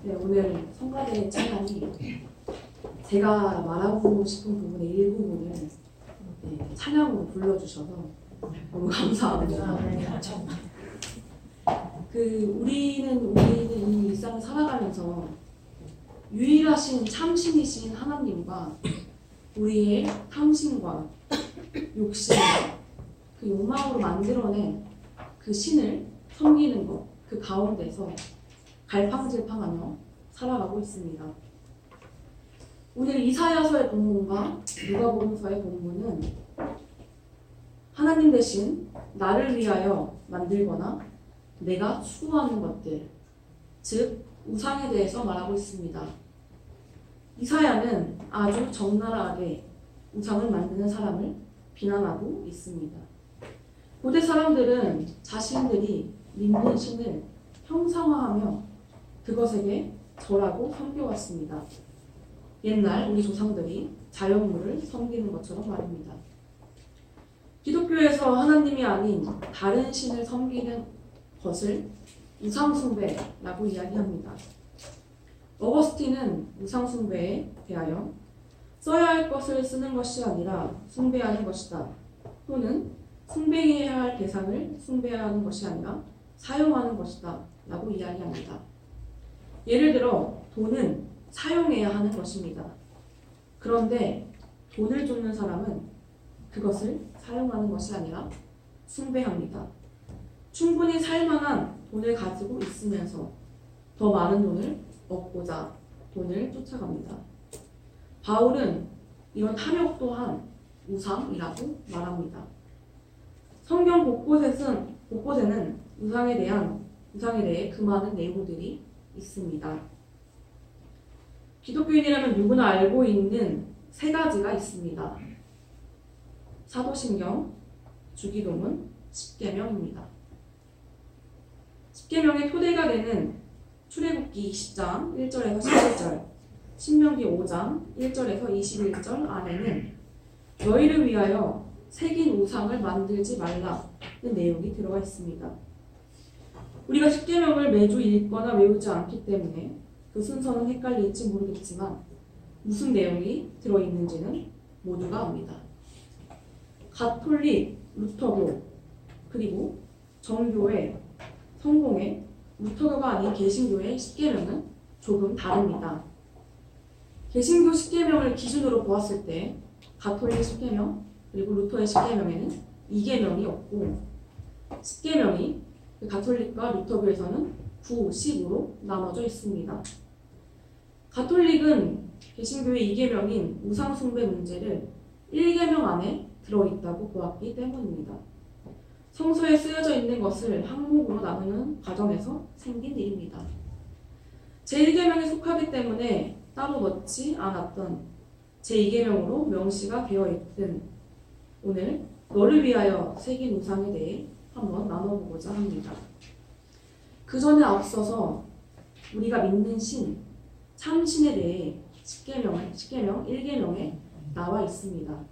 네, 오늘 성가대 찬양이 제가 말하고 싶은 부분의 일부분을 찬양으로 불러주셔서 너무 감사합니다. 우리는 이 일상을 살아가면서 유일하신 참신이신 하나님과 우리의 탐심과 욕심, 그 욕망으로 만들어낸 그 신을 섬기는 것, 그 가운데서 갈팡질팡하며 살아가고 있습니다. 오늘 이사야서의 본문과 누가복음서의 본문은 하나님 대신 나를 위하여 만들거나 내가 추구하는 것들, 즉 우상에 대해서 말하고 있습니다. 이사야는 아주 적나라하게 우상을 만드는 사람을 비난하고 있습니다. 고대 사람들은 자신들이 믿는 신을 형상화하며 그것에게 절하고 섬겨왔습니다. 옛날 우리 조상들이 자연물을 섬기는 것처럼 말입니다. 기독교에서 하나님이 아닌 다른 신을 섬기는 것을 우상숭배라고 이야기합니다. 어거스틴은 우상숭배에 대하여 써야 할 것을 쓰는 것이 아니라 숭배하는 것이다. 또는 숭배해야 할 대상을 숭배하는 것이 아니라 사용하는 것이다. 라고 이야기합니다. 예를 들어 돈은 사용해야 하는 것입니다. 그런데 돈을 쫓는 사람은 그것을 사용하는 것이 아니라 숭배합니다. 충분히 살만한 돈을 가지고 있으면서 더 많은 돈을 얻고자 돈을 쫓아갑니다. 바울은 이런 탐욕 또한 우상이라고 말합니다. 성경 곳곳에는 우상에 대해 그 많은 내용들이 있습니다. 기독교인이라면 누구나 알고 있는 세 가지가 있습니다. 사도신경, 주기도문, 십계명입니다. 십계명의 토대가 되는 출애굽기 20장 1절에서 11절, 신명기 5장 1절에서 21절 안에는 너희를 위하여 새긴 우상을 만들지 말라는 내용이 들어가 있습니다. 우리가 십계명을 매주 읽거나 외우지 않기 때문에 그 순서는 헷갈릴지 모르겠지만 무슨 내용이 들어있는지는 모두가 압니다. 가톨릭, 루터교, 그리고 정교회, 성공회, 루터교가 아닌 개신교의 십계명은 조금 다릅니다. 개신교 십계명을 기준으로 보았을 때 가톨릭 십계명 그리고 루터의 십계명에는 2계명이 없고 십계명이 가톨릭과 루터교에서는 9, 10으로 나눠져 있습니다. 가톨릭은 개신교의 2계명인 우상숭배 문제를 1계명 안에 들어있다고 보았기 때문입니다. 성서에 쓰여져 있는 것을 항목으로 나누는 과정에서 생긴 일입니다. 제1계명에 속하기 때문에 따로 넣지 않았던 제2계명으로 명시가 되어 있든 오늘 너를 위하여 새긴 우상에 대해 한번 나눠보고자 합니다. 그 전에 앞서서 우리가 믿는 신, 참신에 대해 십계명 1계명에 나와 있습니다.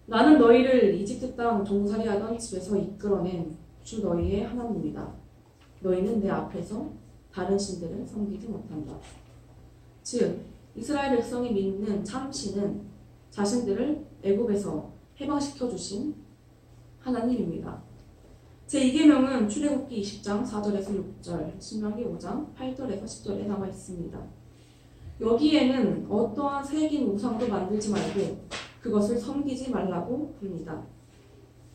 나는 너희를 이집트 땅 종살이하던 집에서 이끌어낸 주 너희의 하나님이다. 너희는 내 앞에서 다른 신들을 섬기지 못한다. 즉 이스라엘 백성이 믿는 참신은 자신들을 애굽에서 해방시켜 주신 하나님입니다. 제2계명은 출애굽기 20장 4절에서 6절, 신명기 5장 8절에서 10절에 나와 있습니다. 여기에는 어떠한 새긴 우상도 만들지 말고 그것을 섬기지 말라고 부릅니다.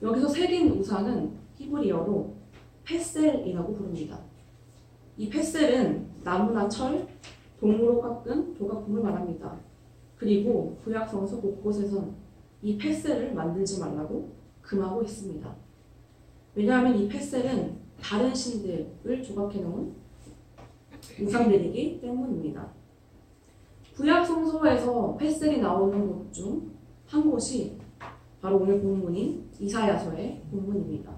여기서 새긴 우상은 히브리어로 페셀이라고 부릅니다. 이 페셀은 나무나 철, 동으로 깎은 조각품을 말합니다. 그리고 구약성서 곳곳에선 이 페셀을 만들지 말라고 금하고 있습니다. 왜냐하면 이 페셀은 다른 신들을 조각해 놓은 우상들이기 때문입니다. 구약성서에서 페셀이 나오는 곳 중 한 곳이 바로 오늘 본문인 이사야서의 본문입니다.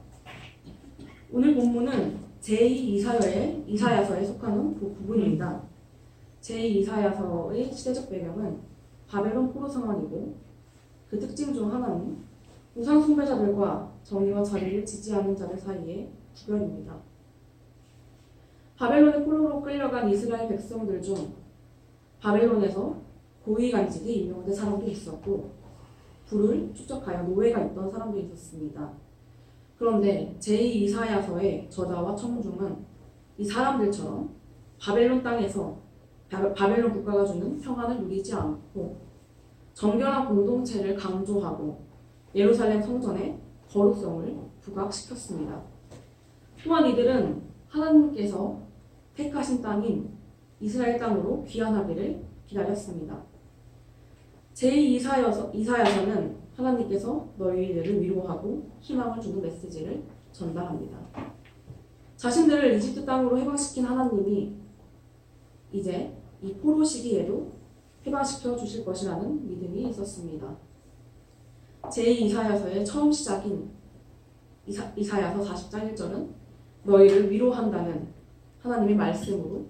오늘 본문은 제2이사야서에 속하는 부분입니다. 제2이사야서의 시대적 배경은 바벨론 포로 상황이고 그 특징 중 하나는 우상 숭배자들과 정의와 자리를 지지하는 자들 사이의 구별입니다. 바벨론의 포로로 끌려간 이스라엘 백성들 중 바벨론에서 고위간직에 임명된 사람도 있었고 부를 축적하여 노예가 있던 사람도 있었습니다. 그런데 제2이사야서의 저자와 청중은 이 사람들처럼 바벨론 땅에서 바벨론 국가가 주는 평안을 누리지 않고 정결한 공동체를 강조하고 예루살렘 성전의 거룩성을 부각시켰습니다. 또한 이들은 하나님께서 택하신 땅인 이스라엘 땅으로 귀환하기를 기다렸습니다. 제2이사야서는 하나님께서 너희들을 위로하고 희망을 주는 메시지를 전달합니다. 자신들을 이집트 땅으로 해방시킨 하나님이 이제 이 포로 시기에도 해방시켜 주실 것이라는 믿음이 있었습니다. 제2이사야서의 처음 시작인 이사야서 40장 1절은 너희를 위로한다는 하나님의 말씀으로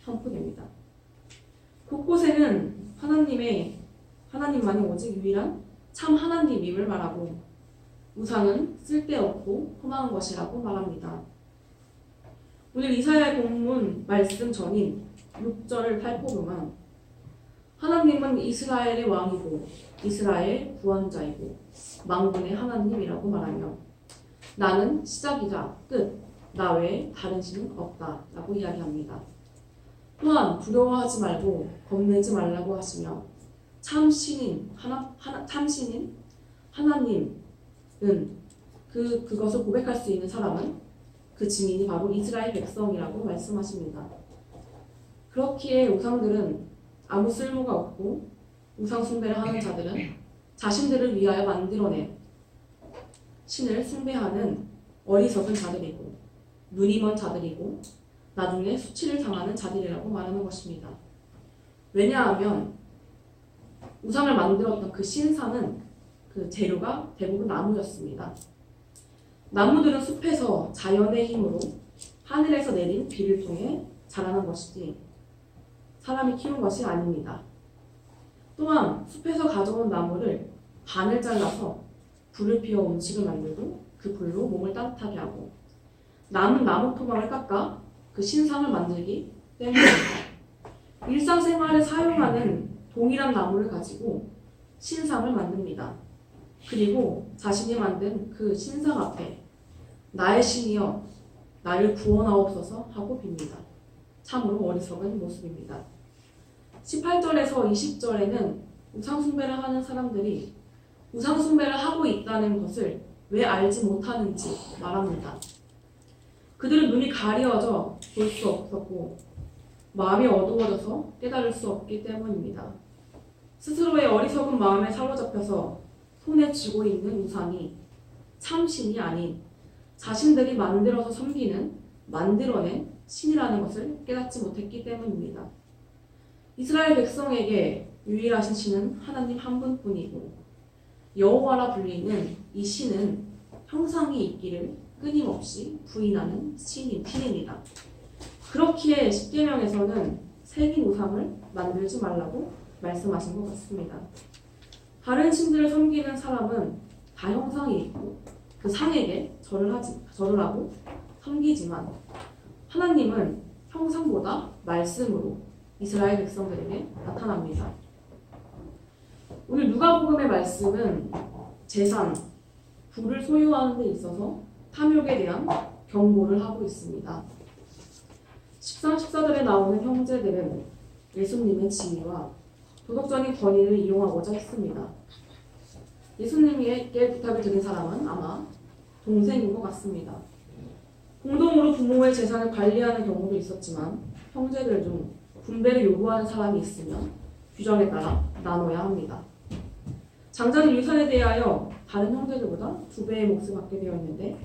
선포됩니다. 곳곳에는 하나님만이 오직 유일한 참 하나님임을 말하고 우상은 쓸데없고 험한 것이라고 말합니다. 오늘 이사야의 본문 말씀 전인 6절을 살펴보면 하나님은 이스라엘의 왕이고 이스라엘 구원자이고 만군의 하나님이라고 말하며 나는 시작이자 끝, 나 외에 다른 신은 없다 라고 이야기합니다. 또한 두려워하지 말고 겁내지 말라고 하시며 참신인 하나님은 그것을 고백할 수 있는 사람은 그 증인이 바로 이스라엘 백성이라고 말씀하십니다. 그렇기에 우상들은 아무 쓸모가 없고 우상 숭배를 하는 자들은 자신들을 위하여 만들어낸 신을 숭배하는 어리석은 자들이고 눈이 먼 자들이고 나중에 수치를 당하는 자들이라고 말하는 것입니다. 왜냐하면 우상을 만들었던 그 신상은 그 재료가 대부분 나무였습니다. 나무들은 숲에서 자연의 힘으로 하늘에서 내린 비를 통해 자라는 것이지 사람이 키운 것이 아닙니다. 또한 숲에서 가져온 나무를 반을 잘라서 불을 피워 음식을 만들고 그 불로 몸을 따뜻하게 하고 남은 나무 토막을 깎아 그 신상을 만들기 때문입니다. 일상생활에 사용하는 동일한 나무를 가지고 신상을 만듭니다. 그리고 자신이 만든 그 신상 앞에 나의 신이여 나를 구원하옵소서 하고 빕니다. 참으로 어리석은 모습입니다. 18절에서 20절에는 우상숭배를 하는 사람들이 우상숭배를 하고 있다는 것을 왜 알지 못하는지 말합니다. 그들은 눈이 가려져 볼 수 없었고 마음이 어두워져서 깨달을 수 없기 때문입니다. 스스로의 어리석은 마음에 사로잡혀서 손에 쥐고 있는 우상이 참신이 아닌 자신들이 만들어서 섬기는 만들어낸 신이라는 것을 깨닫지 못했기 때문입니다. 이스라엘 백성에게 유일하신 신은 하나님 한 분뿐이고 여호와라 불리는 이 신은 형상이 있기를 끊임없이 부인하는 신입니다. 그렇기에 십계명에서는 새긴 우상을 만들지 말라고 말씀하신 것 같습니다. 다른 신들을 섬기는 사람은 다 형상이 있고 그 상에게 절을 하고 섬기지만 하나님은 형상보다 말씀으로 이스라엘 백성들에게 나타납니다. 오늘 누가복음의 말씀은 재산, 부를 소유하는 데 있어서 탐욕에 대한 경고를 하고 있습니다. 13, 14절에 나오는 형제들은 예수님의 지위와 도덕적인 권위를 이용하고자 했습니다. 예수님에게 부탁을 드린 사람은 아마 동생인 것 같습니다. 공동으로 부모의 재산을 관리하는 경우도 있었지만 형제들 중 분배를 요구하는 사람이 있으면 규정에 따라 나눠야 합니다. 장자는 유산에 대하여 다른 형제들보다 2배의 몫을 받게 되어 있는데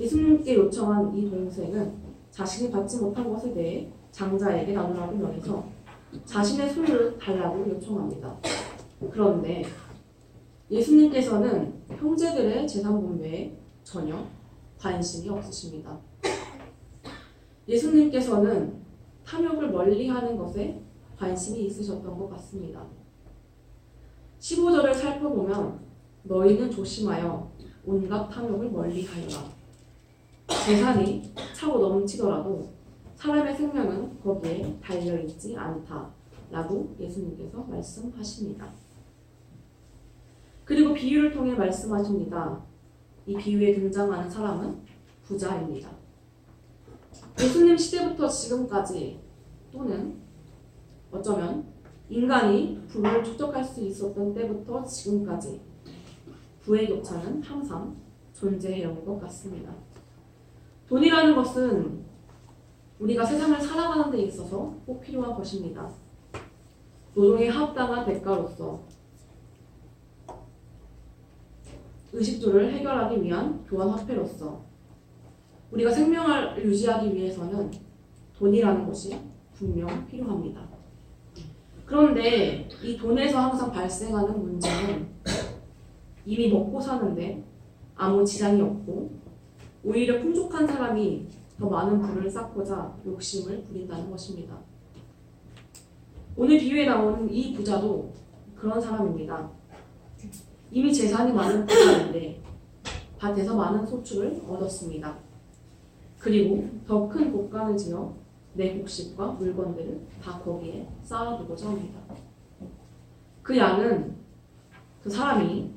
예수님께 요청한 이 동생은 자신이 받지 못한 것에 대해 장자에게 나누라고 명해서 자신의 소유를 달라고 요청합니다. 그런데 예수님께서는 형제들의 재산 분배에 전혀 관심이 없으십니다. 예수님께서는 탐욕을 멀리하는 것에 관심이 있으셨던 것 같습니다. 15절을 살펴보면 너희는 조심하여 온갖 탐욕을 멀리하여라. 재산이 차고 넘치더라도 사람의 생명은 거기에 달려있지 않다라고 예수님께서 말씀하십니다. 그리고 비유를 통해 말씀하십니다. 이 비유에 등장하는 사람은 부자입니다. 예수님 시대부터 지금까지 또는 어쩌면 인간이 부를 축적할 수 있었던 때부터 지금까지 부의 격차는 항상 존재해온 것 같습니다. 돈이라는 것은 우리가 세상을 살아가는 데 있어서 꼭 필요한 것입니다. 노동에 합당한 대가로서 의식주를 해결하기 위한 교환화폐로서 우리가 생명을 유지하기 위해서는 돈이라는 것이 분명 필요합니다. 그런데 이 돈에서 항상 발생하는 문제는 이미 먹고 사는데 아무 지장이 없고 오히려 풍족한 사람이 더 많은 부를 쌓고자 욕심을 부린다는 것입니다. 오늘 비유에 나오는 이 부자도 그런 사람입니다. 이미 재산이 많은 부자인데 밭에서 많은 소출을 얻었습니다. 그리고 더 큰 곳간을 지어 내 곡식과 물건들을 다 거기에 쌓아두고자 합니다. 그 양은 그 사람이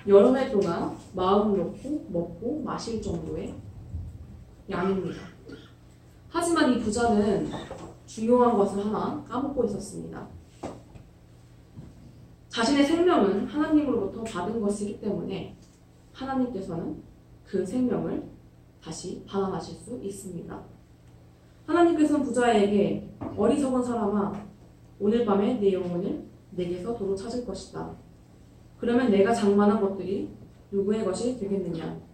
여러 해 동안 마음 놓고 먹고 마실 정도의 양입니다. 하지만 이 부자는 중요한 것을 하나 까먹고 있었습니다. 자신의 생명은 하나님으로부터 받은 것이기 때문에 하나님께서는 그 생명을 다시 반환하실 수 있습니다. 하나님께서는 부자에게 어리석은 사람아, 오늘 밤에 내 영혼을 내게서 도로 찾을 것이다. 그러면 내가 장만한 것들이 누구의 것이 되겠느냐?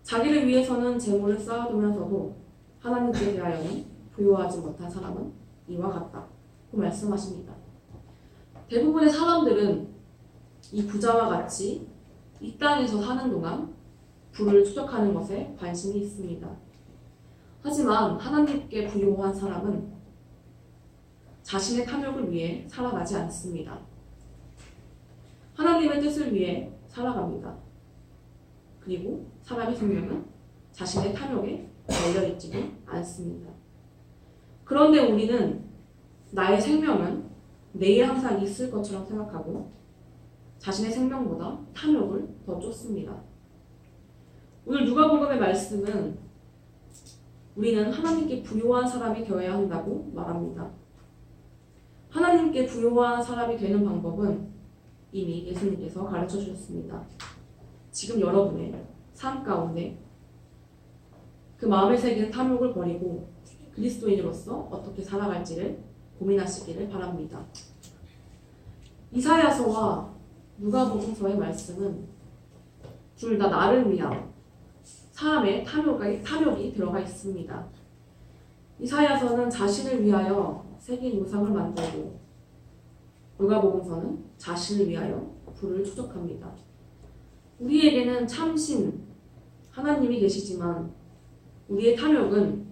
자기를 위해서는 재물을 쌓아두면서도 하나님께 대하여는 부요하지 못한 사람은 이와 같다. 그 말씀하십니다. 대부분의 사람들은 이 부자와 같이 이 땅에서 사는 동안 부를 축적하는 것에 관심이 있습니다. 하지만 하나님께 부요한 사람은 자신의 탐욕을 위해 살아가지 않습니다. 하나님의 뜻을 위해 살아갑니다. 그리고 사람의 생명은 자신의 탐욕에 달려있지도 않습니다. 그런데 우리는 나의 생명은 내일 항상 있을 것처럼 생각하고 자신의 생명보다 탐욕을 더 쫓습니다. 오늘 누가복음의 말씀은 우리는 하나님께 부요한 사람이 되어야 한다고 말합니다. 하나님께 부요한 사람이 되는 방법은 이미 예수님께서 가르쳐 주셨습니다. 지금 여러분의 삶 가운데 그 마음에 새긴 탐욕을 버리고 그리스도인으로서 어떻게 살아갈지를 고민하시기를 바랍니다. 이사야서와 누가복음서의 말씀은 둘 다 나를 위한 사람의 탐욕이 들어가 있습니다. 이사야서는 자신을 위하여 새긴 우상을 만들고 누가복음서는 자신을 위하여 부를 축적합니다. 우리에게는 참신 하나님이 계시지만 우리의 탐욕은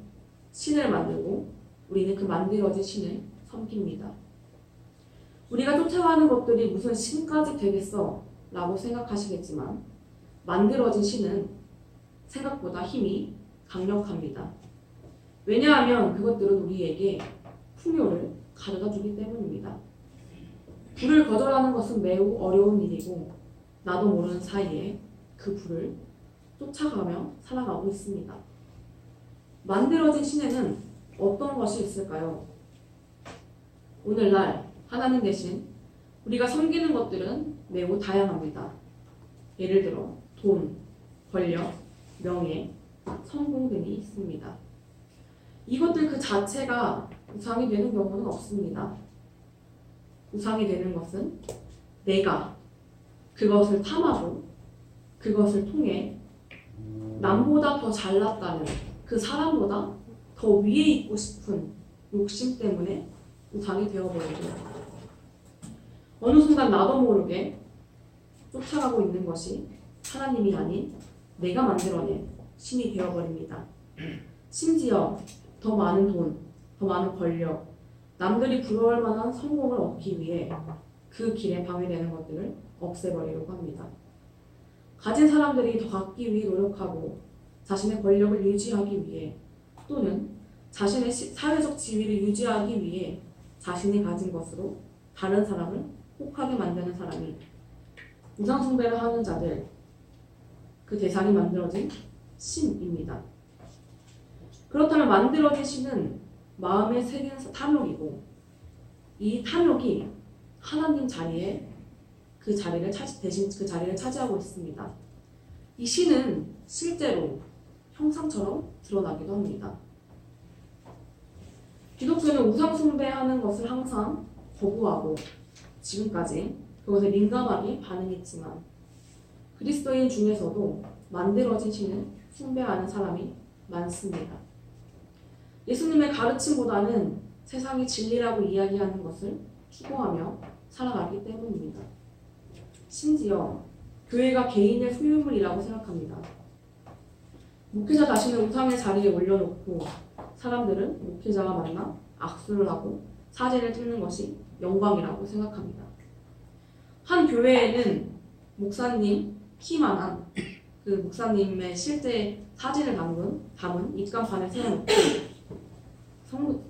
신을 만들고 우리는 그 만들어진 신을 섬깁니다. 우리가 쫓아가는 것들이 무슨 신까지 되겠어? 라고 생각하시겠지만 만들어진 신은 생각보다 힘이 강력합니다. 왜냐하면 그것들은 우리에게 풍요를 가져다 주기 때문입니다. 불을 거절하는 것은 매우 어려운 일이고 나도 모르는 사이에 그 불을 쫓아가며 살아가고 있습니다. 만들어진 신에는 어떤 것이 있을까요? 오늘날 하나님 대신 우리가 섬기는 것들은 매우 다양합니다. 예를 들어 돈, 권력, 명예, 성공 등이 있습니다. 이것들 그 자체가 우상이 되는 경우는 없습니다. 우상이 되는 것은 내가 그것을 탐하고 그것을 통해 남보다 더 잘났다는 그 사람보다 더 위에 있고 싶은 욕심 때문에 우상이 되어버리고 어느 순간 나도 모르게 쫓아가고 있는 것이 하나님이 아닌 내가 만들어낸 신이 되어버립니다. 심지어 더 많은 돈, 더 많은 권력, 남들이 부러워할 만한 성공을 얻기 위해 그 길에 방해되는 것들을 없애버리려고 합니다. 가진 사람들이 더 갖기 위해 노력하고 자신의 권력을 유지하기 위해 또는 자신의 사회적 지위를 유지하기 위해 자신이 가진 것으로 다른 사람을 혹하게 만드는 사람이 우상 숭배를 하는 자들, 그 대상이 만들어진 신입니다. 그렇다면 만들어진 신은 마음에 새긴 탐욕이고, 이 탐욕이 하나님 자리에 대신 그 자리를 차지하고 있습니다. 이 신은 실제로 형상처럼 드러나기도 합니다. 기독교는 우상 숭배하는 것을 항상 거부하고 지금까지 그것에 민감하게 반응했지만, 그리스도인 중에서도 만들어진 신을 숭배하는 사람이 많습니다. 예수님의 가르침보다는 세상이 진리라고 이야기하는 것을 추구하며 살아가기 때문입니다. 심지어 교회가 개인의 소유물이라고 생각합니다. 목회자 자신을 우상의 자리에 올려놓고 사람들은 목회자가 만나 악수를 하고 사진을 찍는 것이 영광이라고 생각합니다. 한 교회에는 목사님 키만한 그 목사님의 실제 사진을 담은 입간판을 세워놓고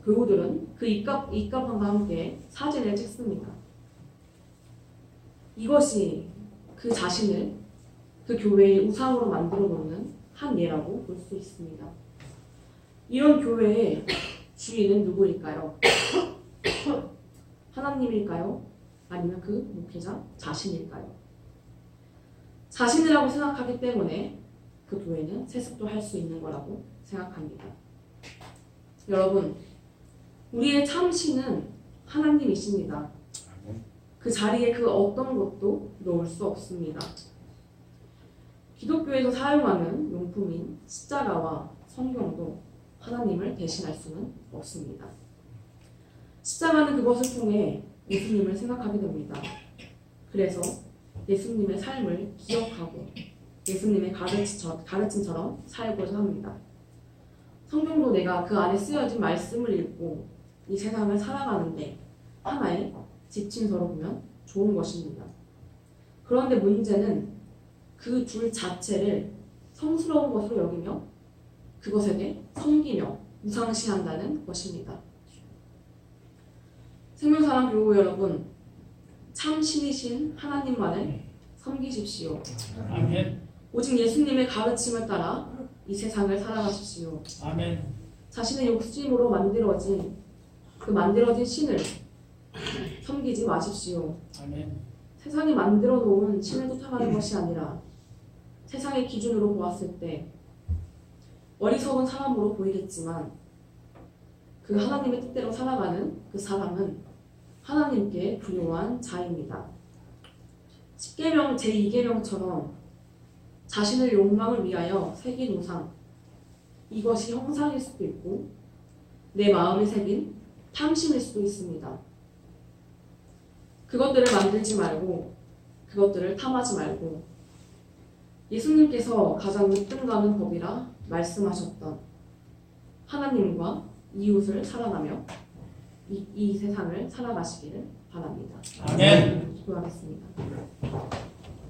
교우들은 그 입간판과 함께 사진을 찍습니다. 이것이 그 자신을 그 교회의 우상으로 만들어 놓는 한 예라고 볼 수 있습니다. 이런 교회의 주인은 누구일까요? 하나님일까요? 아니면 그 목회자 자신일까요? 자신이라고 생각하기 때문에 그 교회는 세습도 할 수 있는 거라고 생각합니다. 여러분, 우리의 참 신은 하나님이십니다. 그 자리에 그 어떤 것도 놓을 수 없습니다. 기독교에서 사용하는 용품인 십자가와 성경도 하나님을 대신할 수는 없습니다. 십자가는 그것을 통해 예수님을 생각하게 됩니다. 그래서 예수님의 삶을 기억하고 예수님의 가르침처럼 살고자 합니다. 성경도 내가 그 안에 쓰여진 말씀을 읽고 이 세상을 살아가는데 하나의 지침서로 보면 좋은 것입니다. 그런데 문제는 그 둘 자체를 성스러운 것으로 여기며 그것에게 섬기며 우상시한다는 것입니다. 생명사랑 교우 여러분, 참 신이신 하나님만을 섬기십시오. 아멘. 오직 예수님의 가르침을 따라 이 세상을 살아가십시오. 아멘. 자신의 욕심으로 만들어진 신을 섬기지 마십시오. 아멘. 세상이 만들어 놓은 신을 쫓아가는 것이 아니라 세상의 기준으로 보았을 때 어리석은 사람으로 보이겠지만 그 하나님의 뜻대로 살아가는 그 사람은 하나님께 불효한 자입니다. 10계명 제2계명처럼 자신의 욕망을 위하여 새긴 우상, 이것이 형상일 수도 있고 내 마음에 새긴 탐심일 수도 있습니다. 그것들을 만들지 말고 그것들을 탐하지 말고 예수님께서 가장 으뜸가는 법이라 말씀하셨던 하나님과 이웃을 사랑하며 이 세상을 살아가시기를 바랍니다. 아멘. 기도하겠습니다.